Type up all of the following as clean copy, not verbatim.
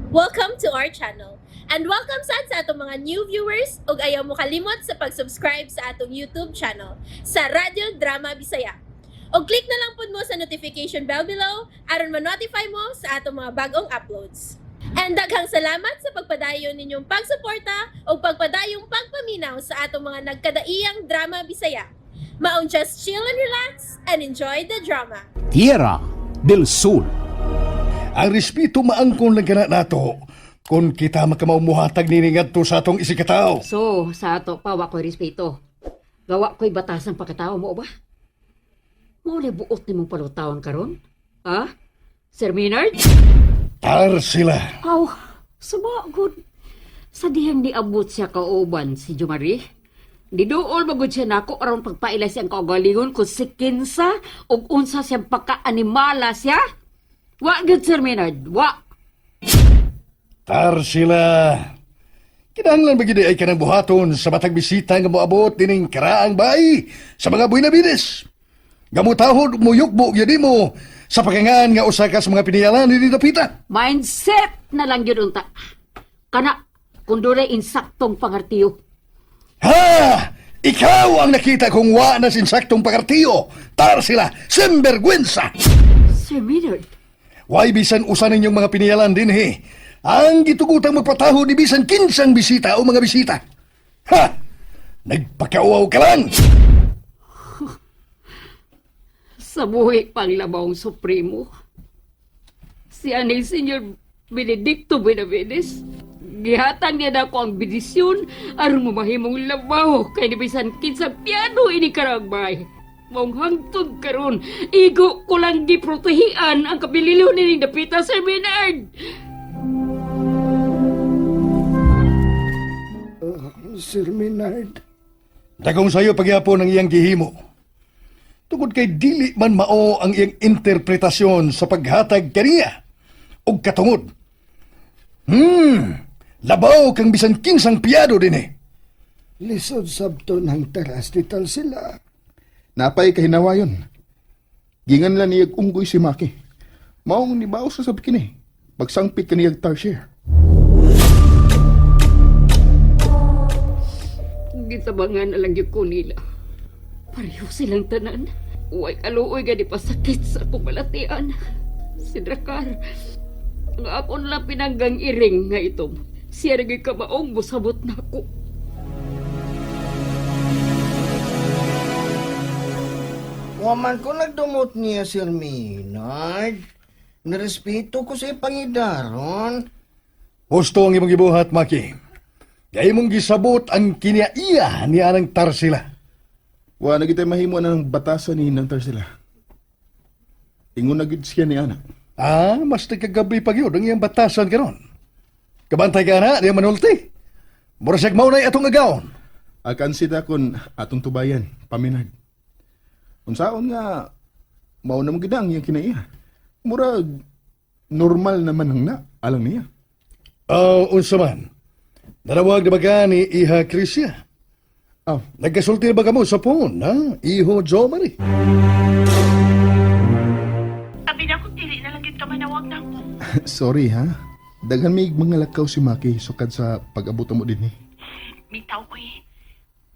Welcome to our channel. And welcome sa atong mga new viewers ug ayaw mo kalimot sa pag-subscribe sa atong YouTube channel sa Radio Drama Bisaya. O click na lang pud mo sa notification bell below aron ma-notify mo sa atong mga bagong uploads. And daghang salamat sa pagpadayon ninyong pagsuporta o pagpadayong pagpaminaw sa atong mga nagkadaiyang Drama Bisaya. Maong just chill and relax and enjoy the drama. Tierra del Sur. Ang respeto maangkon lang kana nato kung kita makamumuhatag nini ngadto sa atong isikataw. So, sa ato pa, wa ko'y respeto. Gawa ko'y batasan pagkatao mo ba? Maulay buot ni mong palutawang karon? Ha? Sir Maynard? Tar sila. Aw, sabagod. Sa dihang niabot siya kauban si Jumari. Diduol magod siya nako aron pagpaila siyang kaugalingon kung si Kinsa o unsa siyang pagka-animala siya. Wa gud Sir Maynard, wa. Tar sila. Kinahanglan ba gid ay kanang buhaton sa matag bisita nga moabot dining karaang bay sa mga buinabides. Gamutahod muyukbo gyud mo sa pagangan nga usa ka sa mga piniyalan ni Dapita. Mindset na lang yun unta. Kana, kung doon insaktong pangartiyo. Ha! Ikaw ang nakita kong wa na sinsaktong pagartiyo. Tar sila, sembergwensa. Sir Maynard, Way bisan usa ninyong mga piniyalan din he. Ang gitugutang magpataho ni bisan kinsang bisita o mga bisita. Ha! Nagpakauaw ka lang! sa buhay panglabawang supremo, si Anil Senior Benedicto Benavides, gihatang niya na ako ang bidisyon aron mamahimong labaw kay nibisan kinsang piano ini karagbay. Mong hangtod karon, igo ko lang giprotehian ang kabililiw ni Dapita, Sir Maynard. Sir Maynard. Dagong sayo pagyapon ang iyang gihimo. Tungod kay dili man mao ang iyang interpretasyon sa paghatag kaniya og katungod. Labaw kang bisan kinsang piyado din eh. Lisod sabto ng taras tital sila. Napay kahinawayon. Gingan lang niyag unggoy si Maki. Maong nibaw sa sabi kini. Pagsangpit ka niyag tarsier. Gitabangan na lang yung ko nila. Pareho silang tanan. Uway kaluoy gani pasakit sa akong malatian. Si Dracar, nga akong lang pinanggang iring nga itong. Siya naging kamaong busabot na ako. Waman ko nagdumot niya, Sir Maynard. Narespeto ko sa pangidaron. Gusto ang imong gibuhat, Maki. Kaya imong gisabot ang kinaiya ni Anang Tarsila. Wa na kita mahimo na ng batasan ni Nantar sila. Ingon na gid siya ni Ana. Mas nagkagabi pag yun ang iyang batasan karon. Kabantay ka na, di manulti. Murasag maunay atong agawon. Akan sida kon atong tubayan, paminad. Unsaon nga mao na magidang yang kinaiya. Murag normal naman ang na alang niya. Unsa man. Narawag na baga ni Iha Krisya. Nagkasulti na ba ka mo sa phone, ha? Iho Jomari. Abi na kung dili na lang ka manawag na ako. Sorry ha. Daghan may mga lakaw si Maki sukad sa pag-abot mo din eh. Mitaw ko eh.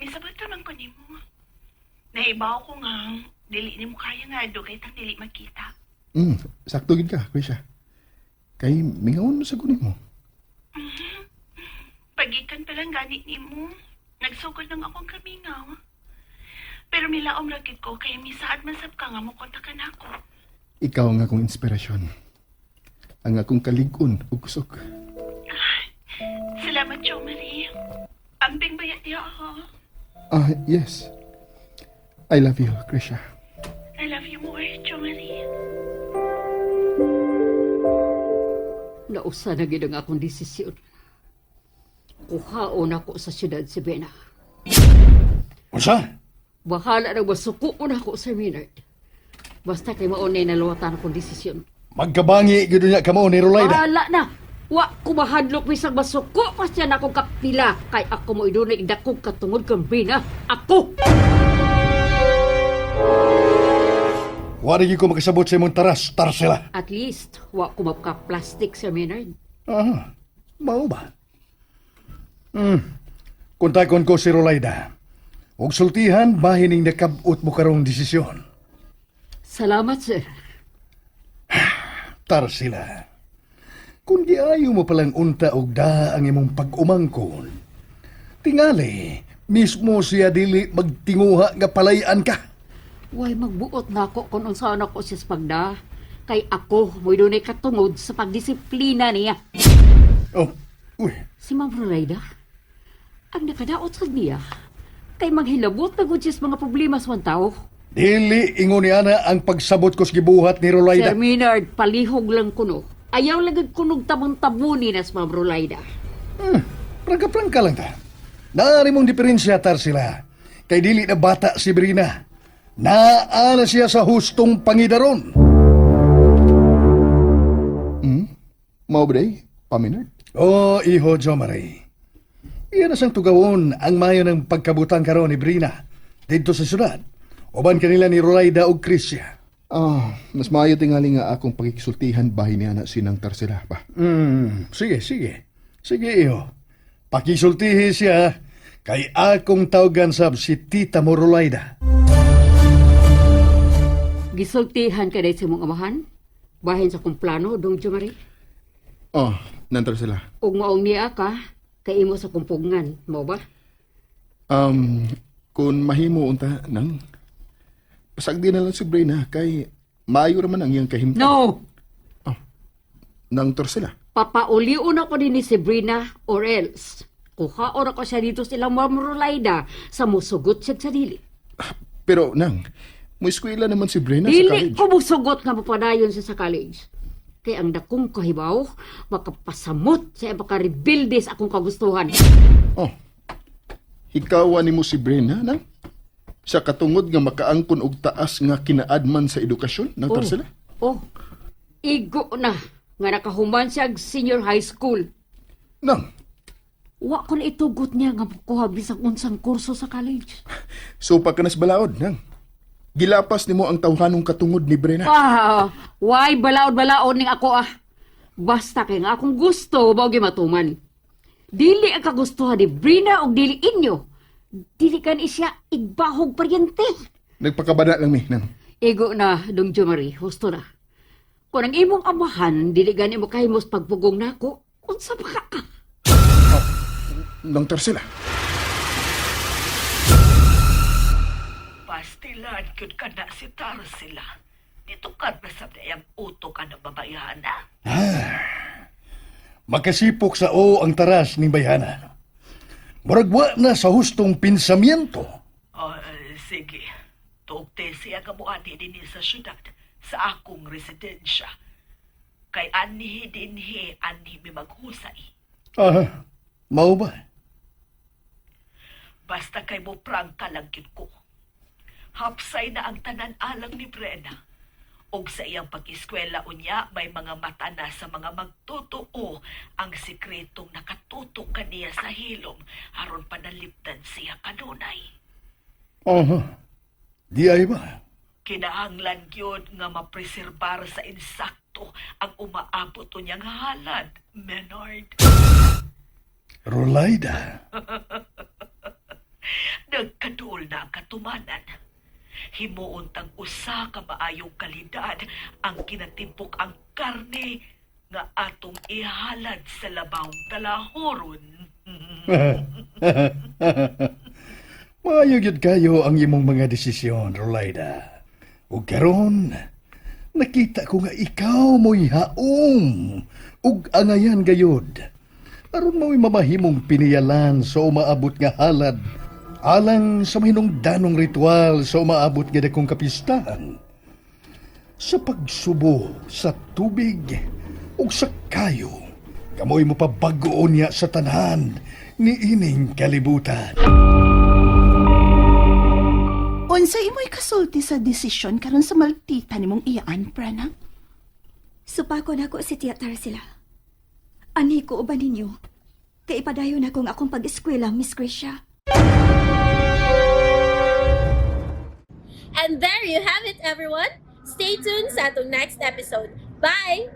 Misabot naman ko ni mo. Naibaw ko nga, dili ni mo kaya nga do kay tang dili magkita. Sakto gid ka, Krisha. Kay mingawon mo sa gunin mo. Pagikan pa lang gani ni mo. Nagsugod ng akong kamingaw. Pero milaom rakit ko kaya misaad masab ka nga mo kontakan ako. Ikaw ang akong inspirasyon. Ang akong kalig-on ug kusog. Salamat, Jo Marie. Ambing bayat niya ako. Yes. I love you, Krisha. I love you more, Jo Marie. Nausa na gid ang akong desisyon. Kuhaon ako sa siyudad si Bena. Unsa? Bahala na masukuon ako, Sir Maynard. Basta kay maunay na luwatan akong desisyon. Magkabangi gid niya kamo ni Rolayda. Bahala na! Wa ko mahadlok bisag masuko pa siya na akong kapila kay ako mo idunay idakog katungod kang Bena. Ako! Wala ko makasabot sa imong taras, Tarsila. At least, wa ko mapaka-plastic, Sir Maynard. Ah, mao ba? Kontakon ko si Rolaida. Og sultihan bahining nakabot mo karong desisyon. Salamat, sir. Tarsila. Kung giayo mo palang unta og da ang imong pag-umangkon, tingali, mismo siya dili magtinguha nga palayan ka. Way magbuot na ako kung unsaan ako siya pagda. Kay ako, mo'y dunay katungod sa pagdisiplina niya. Oh, uy, Si Ma'am Roraida, ang nakadaot sa niya, kay maghilabot na gud siya sa mga problema sa mga tao. dili ingon ni ana ang pagsabot ko sa gibuhat ni Rolaida. Sir Maynard, palihog lang kuno. Ayaw lagad kunog tabon-tabuni na sa Ma'am Roraida. Prangka-prangka lang ta. Naari mong diferensya, Tarsila. Kay dili na bata si Brina. Naana siya sa hustong pangidaron. Mao ba day, Paminard? Oh, iho Jomari. Iyan na siyang tugawon ang mayo ng pagkabutang karon ni Brina dito sa syudad. Uban kanila ni Rolaida ug Krisya. Mas maayo tingali nga akong pakikisultihan bahay ni anak sinang Tarsila ba? Sige, sige. Sige, iho. Pakisultihi siya kay akong tawgan sab si Tita mo Rolaida. Gisultihan ka dahil sa mong amahan? Bahin sa kong plano, Dong Jomari? Nang Tarsila. Ug maong niya ka, kay imo sa kumpugngan, mo ba? Kung mahimo unta nang pasagdi na lang si Brina kay maayo raman ang iyang kahimtang. No! Nang Tarsila. Papauliun ako din ni Sabrina or else. Kuhaon ako siya dito sila Ma'am Roraida sa musugot siya sa dili. Pero nang, mo eskwela naman si Brina sa Dili college. ko musugot nga mapadayon siya sa college. Kaya ang dakong kahibaw, makapasamot sa makarebilde sa akong kagustuhan. Hikawan ni mo si Brina nang sa katungod nga makaangkon og taas nga kinaadman sa edukasyon nang Tarsila. Igo na nga nakahuman siya og senior high school. Nang, Wa ko na itugot niya nga makuha bisag unsang kurso sa college. so pagkanas balaod nang. Gilapas nimo ang tawhanong katungod ni Brina. Why balaod-balaod ning ako Basta kay nga akong gusto, bawgi matuman. Dili ang kagustuhan ni Brina o dili inyo. Dili kan isya igbahog paryente. Nagpakabada lang mi nang. Ego na, Dong Jomari, husto na. Kung ang imong amahan, dili gani mo kahimos pagpugong nako, unsa pa ka? Nang Tarsila. Pastilan, yun ka na si Tarsila. Dito ka na sa dayang uto ka na babayahan na. Makasipok sa o ang taras ni Bayana. Muragwa na sa hustong pinsamyento. Sige. Tuugte siya kamuani din sa syudad sa akong residensya. Kay anhi dinhi anhi mi maghusay. Mao ba? Basta kay mo prangka lang yun ko. Hapsay na ang tanan alang ni Brena. Og sa iyang pag-eskwela unya, may mga mata na sa mga magtotoo ang sikretong nakatutok kaniya sa hilom aron panalipdan siya kanunay. Di ay ba? Kinahanglan yun nga mapreserbar sa insakto ang umaabot niyang halad, Menard. Rolaida. Nagkaduol na ang katumanan. Himuon tang usa ka maayong kalidad ang kinatimpok ang karne nga atong ihalad sa labawng talahoron. Maayo gyud kayo ang imong mga desisyon, Rolaida. Ug karon, nakita ko nga ikaw mo'y haom ug angayan gayod. Aron mo'y mamahimong piniyalan sa umaabot nga halad alang sa mahinungdanong ritual sa umaabot nga dakong kapistahan. Sa pagsubo sa tubig ug sa kayo, kamoy mo pabagoon niya sa tanan ni ining kalibutan. Unsa imo'y kasulti sa desisyon karon sa maltita nimong iyaan, Prana? Supako na ko si Tia Tarsila. Ani ko uban ninyo. Kay ipadayon akong akong pag-eskwela, Miss Grisha. And there you have it, everyone. Stay tuned sa atong next episode. Bye!